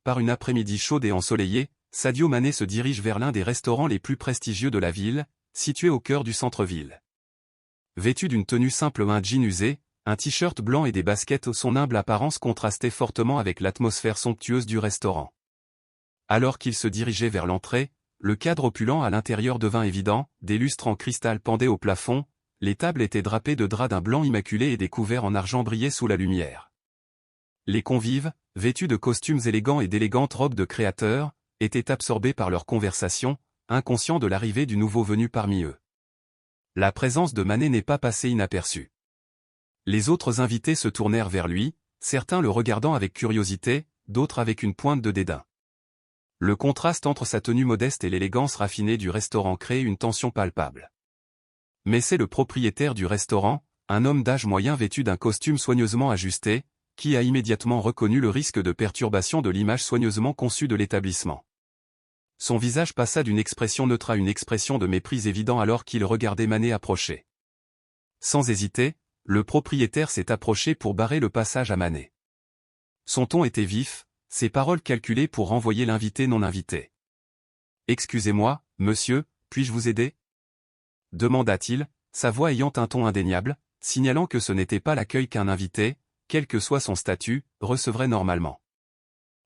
par une après-midi chaude et ensoleillée, Sadio Mané se dirige vers l'un des restaurants les plus prestigieux de la ville, situé au cœur du centre-ville. Vêtu d'une tenue simple ou un jean usé, un t-shirt blanc et des baskets, son humble apparence contrastait fortement avec l'atmosphère somptueuse du restaurant. Alors qu'il se dirigeait vers l'entrée, le cadre opulent à l'intérieur devint évident, des lustres en cristal pendaient au plafond, les tables étaient drapées de draps d'un blanc immaculé et des couverts en argent brillaient sous la lumière. Les convives, vêtus de costumes élégants et d'élégantes robes de créateurs, étaient absorbés par leur conversation, inconscients de l'arrivée du nouveau venu parmi eux. La présence de Mané n'est pas passée inaperçue. Les autres invités se tournèrent vers lui, certains le regardant avec curiosité, d'autres avec une pointe de dédain. Le contraste entre sa tenue modeste et l'élégance raffinée du restaurant créait une tension palpable. Mais c'est le propriétaire du restaurant, un homme d'âge moyen vêtu d'un costume soigneusement ajusté, qui a immédiatement reconnu le risque de perturbation de l'image soigneusement conçue de l'établissement. Son visage passa d'une expression neutre à une expression de mépris évident alors qu'il regardait Mané approcher. Sans hésiter, le propriétaire s'est approché pour barrer le passage à Mané. Son ton était vif, ses paroles calculées pour renvoyer l'invité non invité. « Excusez-moi, monsieur, puis-je vous aider ?» demanda-t-il, sa voix ayant un ton indéniable, signalant que ce n'était pas l'accueil qu'un invité, quel que soit son statut, recevrait normalement.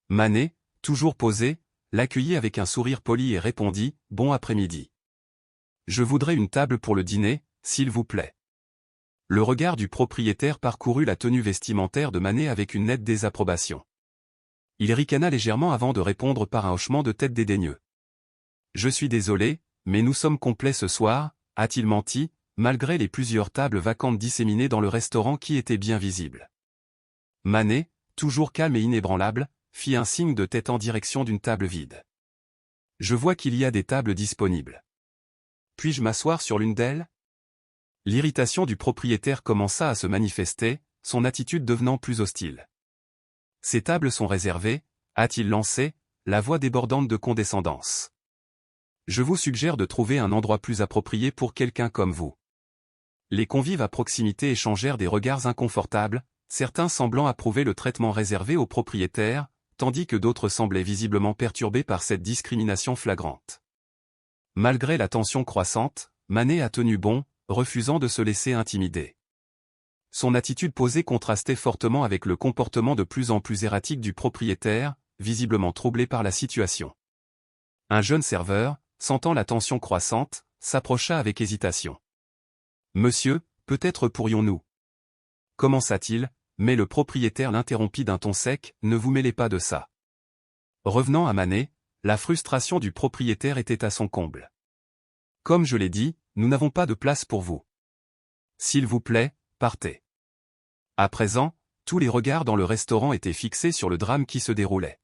Mané, toujours posé, l'accueillit avec un sourire poli et répondit « Bon après-midi. Je voudrais une table pour le dîner, s'il vous plaît. » Le regard du propriétaire parcourut la tenue vestimentaire de Mané avec une nette désapprobation. Il ricana légèrement avant de répondre par un hochement de tête dédaigneux. « Je suis désolé, mais nous sommes complets ce soir », a-t-il menti, malgré les plusieurs tables vacantes disséminées dans le restaurant qui étaient bien visibles. Mané, toujours calme et inébranlable, fit un signe de tête en direction d'une table vide. « Je vois qu'il y a des tables disponibles. Puis-je m'asseoir sur l'une d'elles ?» L'irritation du propriétaire commença à se manifester, son attitude devenant plus hostile. « Ces tables sont réservées, » a-t-il lancé, la voix débordante de condescendance. « Je vous suggère de trouver un endroit plus approprié pour quelqu'un comme vous. » Les convives à proximité échangèrent des regards inconfortables, certains semblant approuver le traitement réservé aux propriétaires, tandis que d'autres semblaient visiblement perturbés par cette discrimination flagrante. Malgré la tension croissante, Mané a tenu bon, refusant de se laisser intimider. Son attitude posée contrastait fortement avec le comportement de plus en plus erratique du propriétaire, visiblement troublé par la situation. Un jeune serveur, sentant la tension croissante, s'approcha avec hésitation. « Monsieur, peut-être pourrions-nous… » commença-t-il, mais le propriétaire l'interrompit d'un ton sec, « Ne vous mêlez pas de ça. » Revenant à Mané, la frustration du propriétaire était à son comble. « Comme je l'ai dit, nous n'avons pas de place pour vous. S'il vous plaît, partez. » À présent, tous les regards dans le restaurant étaient fixés sur le drame qui se déroulait.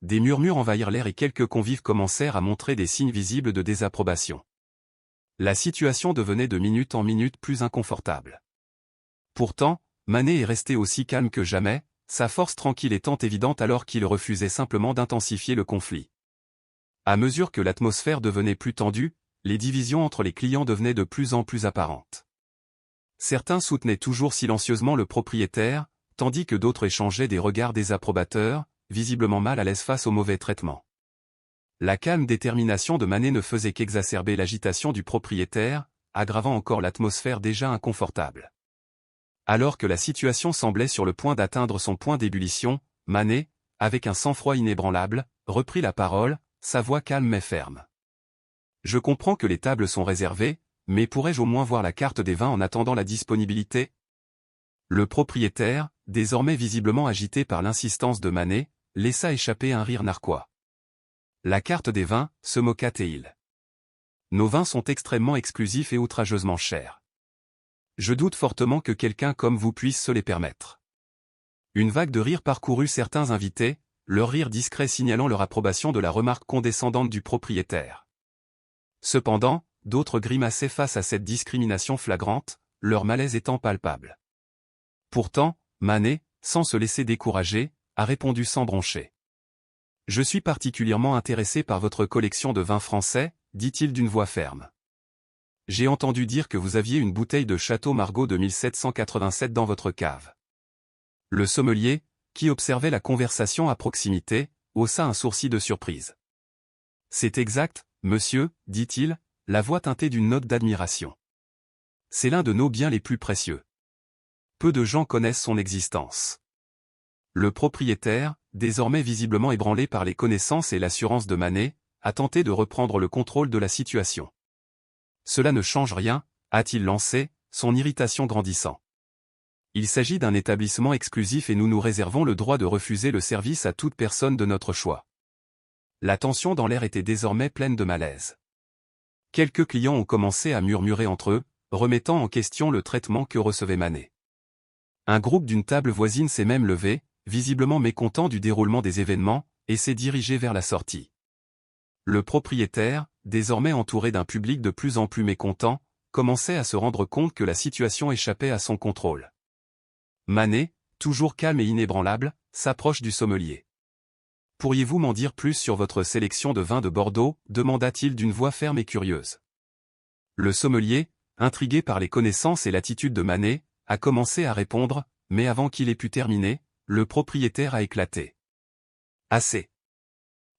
Des murmures envahirent l'air et quelques convives commencèrent à montrer des signes visibles de désapprobation. La situation devenait de minute en minute plus inconfortable. Pourtant, Mané est resté aussi calme que jamais, sa force tranquille étant évidente alors qu'il refusait simplement d'intensifier le conflit. À mesure que l'atmosphère devenait plus tendue, les divisions entre les clients devenaient de plus en plus apparentes. Certains soutenaient toujours silencieusement le propriétaire, tandis que d'autres échangeaient des regards désapprobateurs, visiblement mal à l'aise face au mauvais traitement. La calme détermination de Mané ne faisait qu'exacerber l'agitation du propriétaire, aggravant encore l'atmosphère déjà inconfortable. Alors que la situation semblait sur le point d'atteindre son point d'ébullition, Mané, avec un sang-froid inébranlable, reprit la parole, sa voix calme mais ferme. « Je comprends que les tables sont réservées, mais pourrais-je au moins voir la carte des vins en attendant la disponibilité ?» Le propriétaire, désormais visiblement agité par l'insistance de Mané, laissa échapper un rire narquois. « La carte des vins, se moqua-t-il. Nos vins sont extrêmement exclusifs et outrageusement chers. Je doute fortement que quelqu'un comme vous puisse se les permettre. » Une vague de rire parcourut certains invités, leur rire discret signalant leur approbation de la remarque condescendante du propriétaire. Cependant, d'autres grimaçaient face à cette discrimination flagrante, leur malaise étant palpable. Pourtant, Mané, sans se laisser décourager, a répondu sans broncher. « Je suis particulièrement intéressé par votre collection de vins français, » dit-il d'une voix ferme. « J'ai entendu dire que vous aviez une bouteille de Château Margaux de 1787 dans votre cave. » Le sommelier, qui observait la conversation à proximité, haussa un sourcil de surprise. C'est exact, monsieur, dit-il, la voix teintée d'une note d'admiration. C'est l'un de nos biens les plus précieux. Peu de gens connaissent son existence. Le propriétaire, désormais visiblement ébranlé par les connaissances et l'assurance de Manet, a tenté de reprendre le contrôle de la situation. Cela ne change rien, a-t-il lancé, son irritation grandissant. Il s'agit d'un établissement exclusif et nous nous réservons le droit de refuser le service à toute personne de notre choix. La tension dans l'air était désormais pleine de malaise. Quelques clients ont commencé à murmurer entre eux, remettant en question le traitement que recevait Manet. Un groupe d'une table voisine s'est même levé, visiblement mécontent du déroulement des événements, et s'est dirigé vers la sortie. Le propriétaire, désormais entouré d'un public de plus en plus mécontent, commençait à se rendre compte que la situation échappait à son contrôle. Manet, toujours calme et inébranlable, s'approche du sommelier. « Pourriez-vous m'en dire plus sur votre sélection de vins de Bordeaux » demanda-t-il d'une voix ferme et curieuse. Le sommelier, intrigué par les connaissances et l'attitude de Manet, a commencé à répondre, mais avant qu'il ait pu terminer, le propriétaire a éclaté. « Assez !»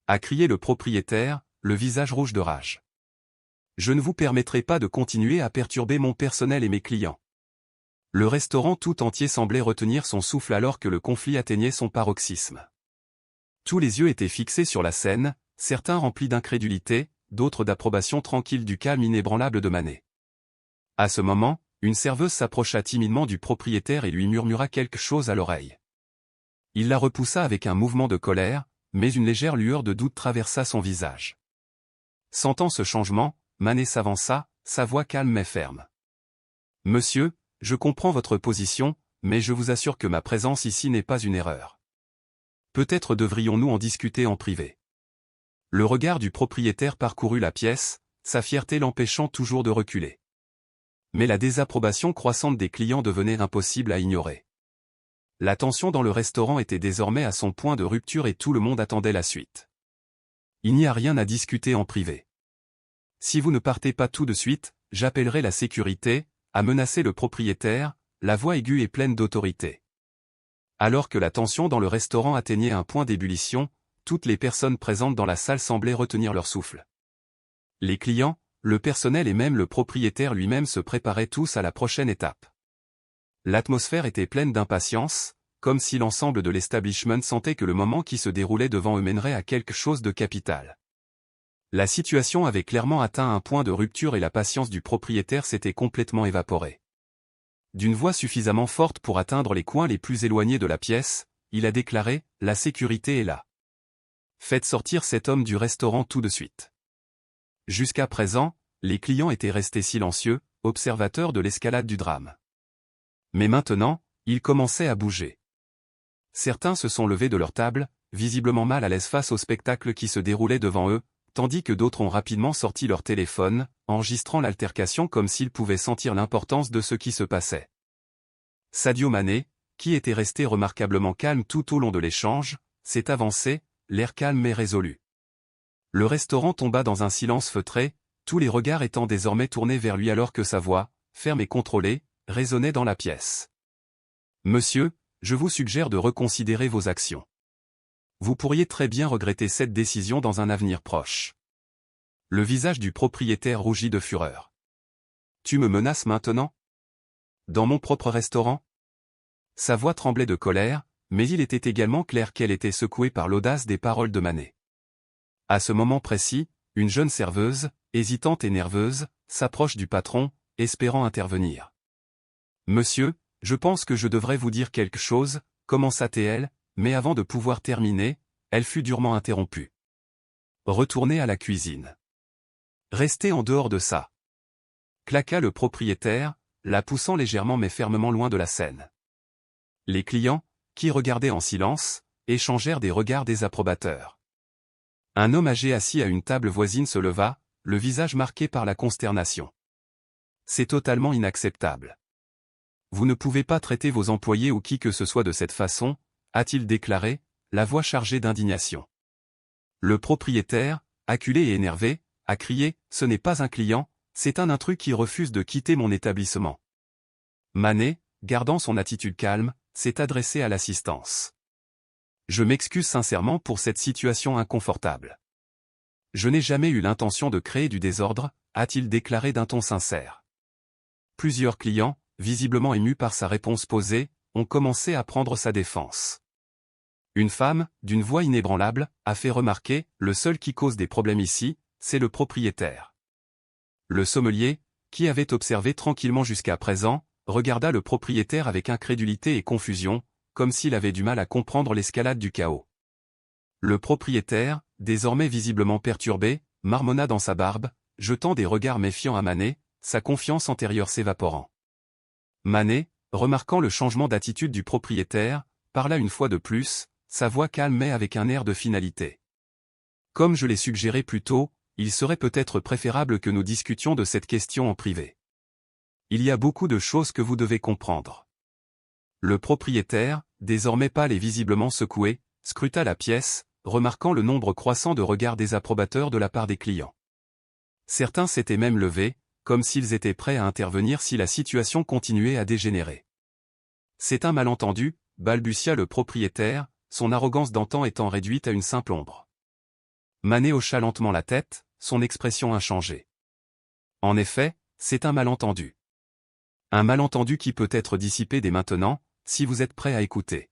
a crié le propriétaire, le visage rouge de rage. « Je ne vous permettrai pas de continuer à perturber mon personnel et mes clients. » Le restaurant tout entier semblait retenir son souffle alors que le conflit atteignait son paroxysme. Tous les yeux étaient fixés sur la scène, certains remplis d'incrédulité, d'autres d'approbation tranquille du calme inébranlable de Manet. À ce moment, une serveuse s'approcha timidement du propriétaire et lui murmura quelque chose à l'oreille. Il la repoussa avec un mouvement de colère, mais une légère lueur de doute traversa son visage. Sentant ce changement, Manet s'avança, sa voix calme mais ferme. « Monsieur, je comprends votre position, mais je vous assure que ma présence ici n'est pas une erreur. Peut-être devrions-nous en discuter en privé. » Le regard du propriétaire parcourut la pièce, sa fierté l'empêchant toujours de reculer. Mais la désapprobation croissante des clients devenait impossible à ignorer. La tension dans le restaurant était désormais à son point de rupture et tout le monde attendait la suite. « Il n'y a rien à discuter en privé. Si vous ne partez pas tout de suite, j'appellerai la sécurité », a menacé le propriétaire, la voix aiguë et pleine d'autorité. Alors que la tension dans le restaurant atteignait un point d'ébullition, toutes les personnes présentes dans la salle semblaient retenir leur souffle. Les clients, le personnel et même le propriétaire lui-même se préparaient tous à la prochaine étape. L'atmosphère était pleine d'impatience, comme si l'ensemble de l'establishment sentait que le moment qui se déroulait devant eux mènerait à quelque chose de capital. La situation avait clairement atteint un point de rupture et la patience du propriétaire s'était complètement évaporée. D'une voix suffisamment forte pour atteindre les coins les plus éloignés de la pièce, il a déclaré « La sécurité est là. Faites sortir cet homme du restaurant tout de suite. » Jusqu'à présent, les clients étaient restés silencieux, observateurs de l'escalade du drame. Mais maintenant, ils commençaient à bouger. Certains se sont levés de leur table, visiblement mal à l'aise face au spectacle qui se déroulait devant eux, tandis que d'autres ont rapidement sorti leur téléphone, enregistrant l'altercation comme s'ils pouvaient sentir l'importance de ce qui se passait. Sadio Mané, qui était resté remarquablement calme tout au long de l'échange, s'est avancé, l'air calme mais résolu. Le restaurant tomba dans un silence feutré, tous les regards étant désormais tournés vers lui alors que sa voix, ferme et contrôlée, résonnait dans la pièce. « Monsieur, je vous suggère de reconsidérer vos actions. Vous pourriez très bien regretter cette décision dans un avenir proche. » Le visage du propriétaire rougit de fureur. « Tu me menaces maintenant ? Dans mon propre restaurant ?» Sa voix tremblait de colère, mais il était également clair qu'elle était secouée par l'audace des paroles de Manet. À ce moment précis, une jeune serveuse, hésitante et nerveuse, s'approche du patron, espérant intervenir. « Monsieur, je pense que je devrais vous dire quelque chose, » commença-t-elle, mais avant de pouvoir terminer, elle fut durement interrompue. « Retournez à la cuisine. Restez en dehors de ça. » claqua le propriétaire, la poussant légèrement mais fermement loin de la scène. Les clients, qui regardaient en silence, échangèrent des regards désapprobateurs. Un homme âgé assis à une table voisine se leva, le visage marqué par la consternation. « C'est totalement inacceptable. Vous ne pouvez pas traiter vos employés ou qui que ce soit de cette façon, » a-t-il déclaré, la voix chargée d'indignation. Le propriétaire, acculé et énervé, a crié « Ce n'est pas un client, c'est un intrus qui refuse de quitter mon établissement. » Manet, gardant son attitude calme, s'est adressé à l'assistance. Je m'excuse sincèrement pour cette situation inconfortable. Je n'ai jamais eu l'intention de créer du désordre, a-t-il déclaré d'un ton sincère. Plusieurs clients, visiblement émus par sa réponse posée, ont commencé à prendre sa défense. Une femme, d'une voix inébranlable, a fait remarquer, le seul qui cause des problèmes ici, c'est le propriétaire. Le sommelier, qui avait observé tranquillement jusqu'à présent, regarda le propriétaire avec incrédulité et confusion, comme s'il avait du mal à comprendre l'escalade du chaos. Le propriétaire, désormais visiblement perturbé, marmonna dans sa barbe, jetant des regards méfiants à Manet, sa confiance antérieure s'évaporant. Manet, remarquant le changement d'attitude du propriétaire, parla une fois de plus, sa voix calme mais avec un air de finalité. Comme je l'ai suggéré plus tôt, il serait peut-être préférable que nous discutions de cette question en privé. Il y a beaucoup de choses que vous devez comprendre. Le propriétaire, désormais pâle et visiblement secoué, scruta la pièce, remarquant le nombre croissant de regards désapprobateurs de la part des clients. Certains s'étaient même levés, comme s'ils étaient prêts à intervenir si la situation continuait à dégénérer. C'est un malentendu, balbutia le propriétaire, son arrogance d'antan étant réduite à une simple ombre. Manet hocha lentement la tête, son expression inchangée. En effet, c'est un malentendu. Un malentendu qui peut être dissipé dès maintenant, si vous êtes prêt à écouter.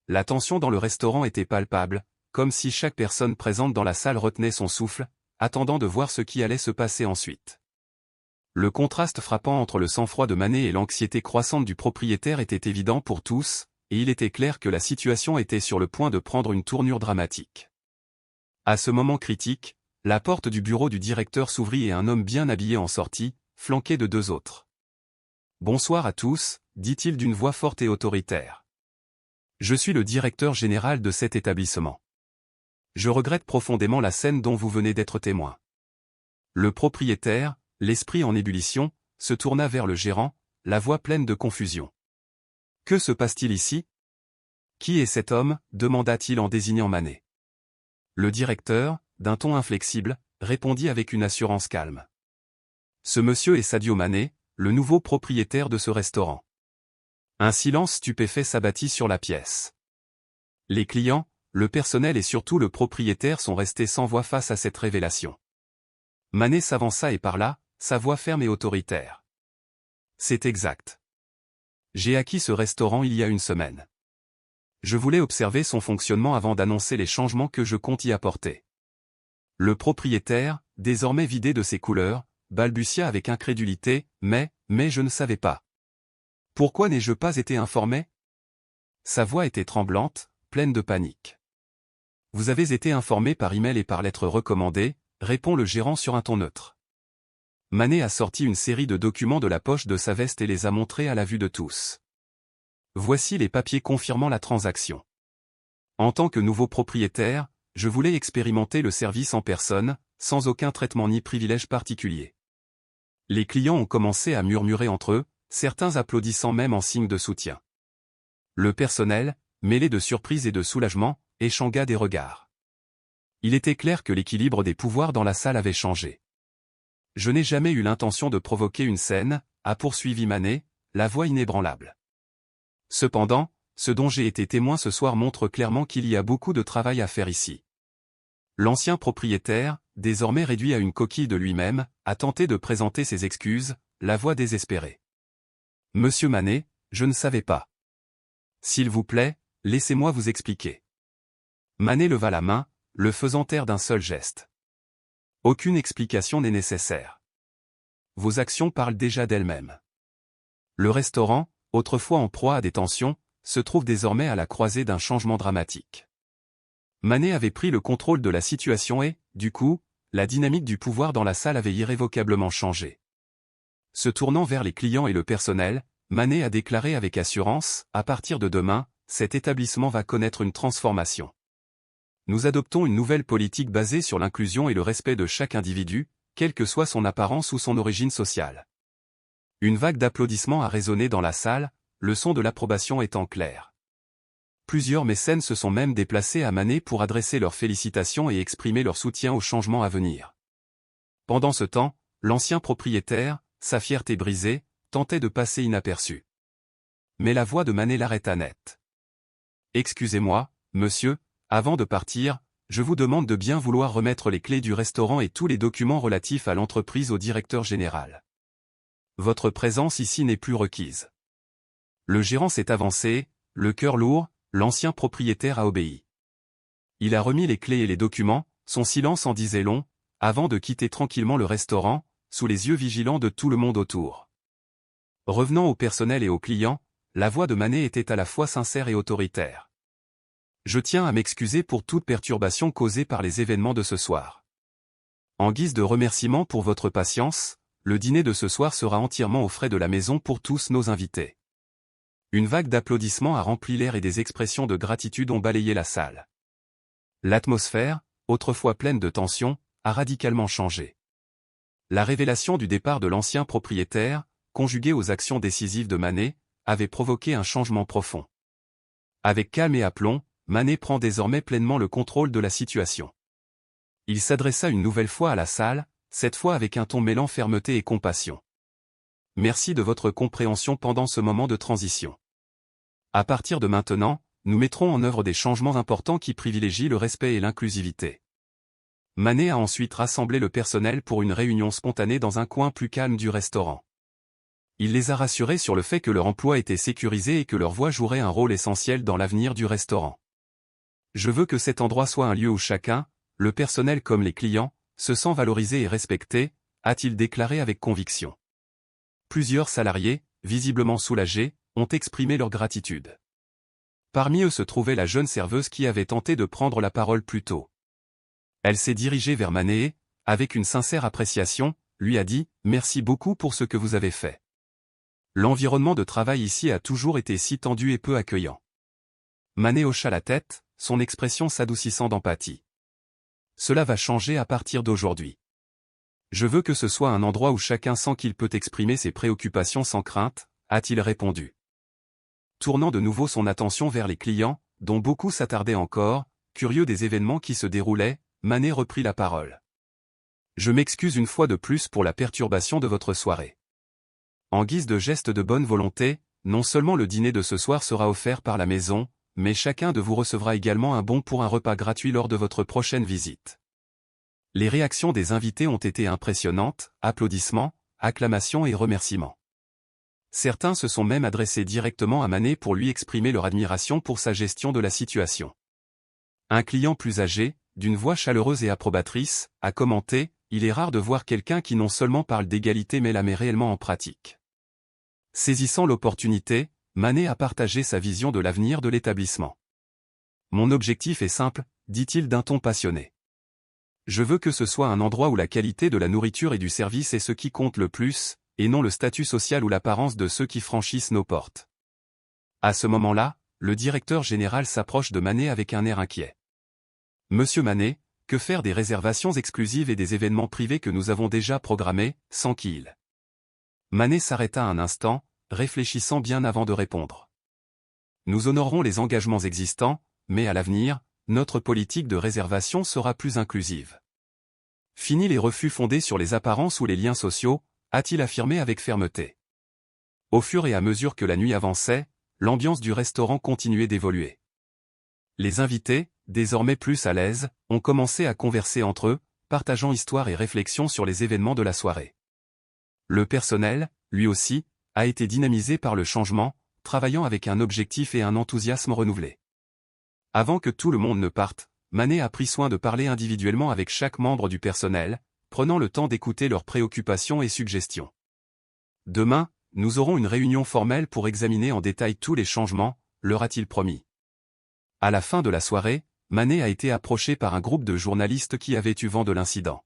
La tension dans le restaurant était palpable, comme si chaque personne présente dans la salle retenait son souffle, attendant de voir ce qui allait se passer ensuite. Le contraste frappant entre le sang-froid de Manet et l'anxiété croissante du propriétaire était évident pour tous, et il était clair que la situation était sur le point de prendre une tournure dramatique. À ce moment critique, la porte du bureau du directeur s'ouvrit et un homme bien habillé en sortit, flanqué de deux autres. « Bonsoir à tous », dit-il d'une voix forte et autoritaire. « Je suis le directeur général de cet établissement. Je regrette profondément la scène dont vous venez d'être témoin. » Le propriétaire, l'esprit en ébullition, se tourna vers le gérant, la voix pleine de confusion. « Que se passe-t-il ici ? Qui est cet homme ? Demanda-t-il en désignant Manet. Le directeur, d'un ton inflexible, répondit avec une assurance calme. « Ce monsieur est Sadio Manet, le nouveau propriétaire de ce restaurant. » Un silence stupéfait s'abattit sur la pièce. Les clients, le personnel et surtout le propriétaire sont restés sans voix face à cette révélation. Manet s'avança et parla, sa voix ferme et autoritaire. « C'est exact. J'ai acquis ce restaurant il y a une semaine. Je voulais observer son fonctionnement avant d'annoncer les changements que je compte y apporter. » Le propriétaire, désormais vidé de ses couleurs, balbutia avec incrédulité, « mais je ne savais pas. Pourquoi n'ai-je pas été informé ?» Sa voix était tremblante, pleine de panique. « Vous avez été informé par email et par lettre recommandée », répond le gérant sur un ton neutre. Manet a sorti une série de documents de la poche de sa veste et les a montrés à la vue de tous. Voici les papiers confirmant la transaction. En tant que nouveau propriétaire, je voulais expérimenter le service en personne, sans aucun traitement ni privilège particulier. Les clients ont commencé à murmurer entre eux, certains applaudissant même en signe de soutien. Le personnel, mêlé de surprise et de soulagement, échangea des regards. Il était clair que l'équilibre des pouvoirs dans la salle avait changé. « Je n'ai jamais eu l'intention de provoquer une scène », a poursuivi Manet, la voix inébranlable. Cependant, ce dont j'ai été témoin ce soir montre clairement qu'il y a beaucoup de travail à faire ici. L'ancien propriétaire, désormais réduit à une coquille de lui-même, a tenté de présenter ses excuses, la voix désespérée. « Monsieur Manet, je ne savais pas. S'il vous plaît, laissez-moi vous expliquer. » Manet leva la main, le faisant taire d'un seul geste. « Aucune explication n'est nécessaire. Vos actions parlent déjà d'elles-mêmes. » Le restaurant, autrefois en proie à des tensions, se trouve désormais à la croisée d'un changement dramatique. Manet avait pris le contrôle de la situation et, du coup, la dynamique du pouvoir dans la salle avait irrévocablement changé. Se tournant vers les clients et le personnel, Manet a déclaré avec assurance, « À partir de demain, cet établissement va connaître une transformation. Nous adoptons une nouvelle politique basée sur l'inclusion et le respect de chaque individu, quelle que soit son apparence ou son origine sociale. » Une vague d'applaudissements a résonné dans la salle, le son de l'approbation étant clair. Plusieurs mécènes se sont même déplacés à Manet pour adresser leurs félicitations et exprimer leur soutien aux changements à venir. Pendant ce temps, l'ancien propriétaire, sa fierté brisée, tentait de passer inaperçu. Mais la voix de Manet l'arrêta net. « Excusez-moi, monsieur, avant de partir, je vous demande de bien vouloir remettre les clés du restaurant et tous les documents relatifs à l'entreprise au directeur général. Votre présence ici n'est plus requise. » Le gérant s'est avancé, le cœur lourd, l'ancien propriétaire a obéi. Il a remis les clés et les documents, son silence en disait long, avant de quitter tranquillement le restaurant, sous les yeux vigilants de tout le monde autour. Revenant au personnel et aux clients, la voix de Manet était à la fois sincère et autoritaire. « Je tiens à m'excuser pour toute perturbation causée par les événements de ce soir. En guise de remerciement pour votre patience, le dîner de ce soir sera entièrement aux frais de la maison pour tous nos invités. » Une vague d'applaudissements a rempli l'air et des expressions de gratitude ont balayé la salle. L'atmosphère, autrefois pleine de tension, a radicalement changé. La révélation du départ de l'ancien propriétaire, conjuguée aux actions décisives de Manet, avait provoqué un changement profond. Avec calme et aplomb, Manet prend désormais pleinement le contrôle de la situation. Il s'adressa une nouvelle fois à la salle, cette fois avec un ton mêlant fermeté et compassion. « Merci de votre compréhension pendant ce moment de transition. À partir de maintenant, nous mettrons en œuvre des changements importants qui privilégient le respect et l'inclusivité. » Manet a ensuite rassemblé le personnel pour une réunion spontanée dans un coin plus calme du restaurant. Il les a rassurés sur le fait que leur emploi était sécurisé et que leur voix jouerait un rôle essentiel dans l'avenir du restaurant. « Je veux que cet endroit soit un lieu où chacun, le personnel comme les clients, se sent valorisé et respecté, a-t-il déclaré avec conviction. Plusieurs salariés, visiblement soulagés, ont exprimé leur gratitude. Parmi eux se trouvait la jeune serveuse qui avait tenté de prendre la parole plus tôt. Elle s'est dirigée vers Manet et, avec une sincère appréciation, lui a dit « Merci beaucoup pour ce que vous avez fait. L'environnement de travail ici a toujours été si tendu et peu accueillant. » Manet hocha la tête, son expression s'adoucissant d'empathie. « Cela va changer à partir d'aujourd'hui. Je veux que ce soit un endroit où chacun sent qu'il peut exprimer ses préoccupations sans crainte, » a-t-il répondu. Tournant de nouveau son attention vers les clients, dont beaucoup s'attardaient encore, curieux des événements qui se déroulaient, Manet reprit la parole. « Je m'excuse une fois de plus pour la perturbation de votre soirée. En guise de geste de bonne volonté, non seulement le dîner de ce soir sera offert par la maison, mais chacun de vous recevra également un bon pour un repas gratuit lors de votre prochaine visite. » Les réactions des invités ont été impressionnantes, applaudissements, acclamations et remerciements. Certains se sont même adressés directement à Manet pour lui exprimer leur admiration pour sa gestion de la situation. Un client plus âgé, d'une voix chaleureuse et approbatrice, a commenté « Il est rare de voir quelqu'un qui non seulement parle d'égalité mais la met réellement en pratique. » Saisissant l'opportunité, Manet a partagé sa vision de l'avenir de l'établissement. « Mon objectif est simple, » dit-il d'un ton passionné. « Je veux que ce soit un endroit où la qualité de la nourriture et du service est ce qui compte le plus, et non le statut social ou l'apparence de ceux qui franchissent nos portes. » À ce moment-là, le directeur général s'approche de Manet avec un air inquiet. « Monsieur Manet, que faire des réservations exclusives et des événements privés que nous avons déjà programmés, sans qu'il ?» Manet s'arrêta un instant, réfléchissant bien avant de répondre. « Nous honorerons les engagements existants, mais à l'avenir, notre politique de réservation sera plus inclusive. Fini les refus fondés sur les apparences ou les liens sociaux, » a-t-il affirmé avec fermeté. Au fur et à mesure que la nuit avançait, l'ambiance du restaurant continuait d'évoluer. Les invités, désormais plus à l'aise, ont commencé à converser entre eux, partageant histoires et réflexions sur les événements de la soirée. Le personnel, lui aussi, a été dynamisé par le changement, travaillant avec un objectif et un enthousiasme renouvelés. Avant que tout le monde ne parte, Manet a pris soin de parler individuellement avec chaque membre du personnel, prenant le temps d'écouter leurs préoccupations et suggestions. « Demain, nous aurons une réunion formelle pour examiner en détail tous les changements, » leur a-t-il promis. À la fin de la soirée, Manet a été approché par un groupe de journalistes qui avaient eu vent de l'incident.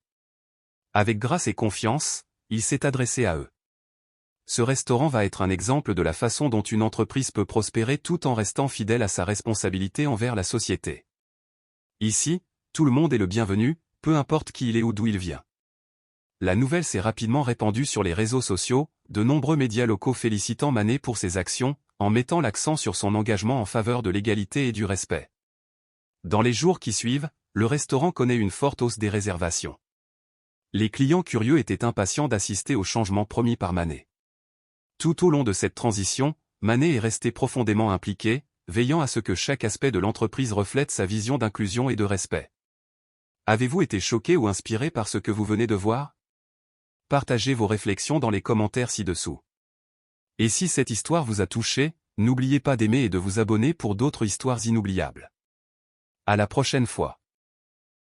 Avec grâce et confiance, il s'est adressé à eux. « Ce restaurant va être un exemple de la façon dont une entreprise peut prospérer tout en restant fidèle à sa responsabilité envers la société. Ici, tout le monde est le bienvenu, peu importe qui il est ou d'où il vient. » La nouvelle s'est rapidement répandue sur les réseaux sociaux, de nombreux médias locaux félicitant Manet pour ses actions, en mettant l'accent sur son engagement en faveur de l'égalité et du respect. Dans les jours qui suivent, le restaurant connaît une forte hausse des réservations. Les clients curieux étaient impatients d'assister aux changements promis par Manet. Tout au long de cette transition, Manet est resté profondément impliqué, veillant à ce que chaque aspect de l'entreprise reflète sa vision d'inclusion et de respect. Avez-vous été choqué ou inspiré par ce que vous venez de voir? Partagez vos réflexions dans les commentaires ci-dessous. Et si cette histoire vous a touché, n'oubliez pas d'aimer et de vous abonner pour d'autres histoires inoubliables. À la prochaine fois.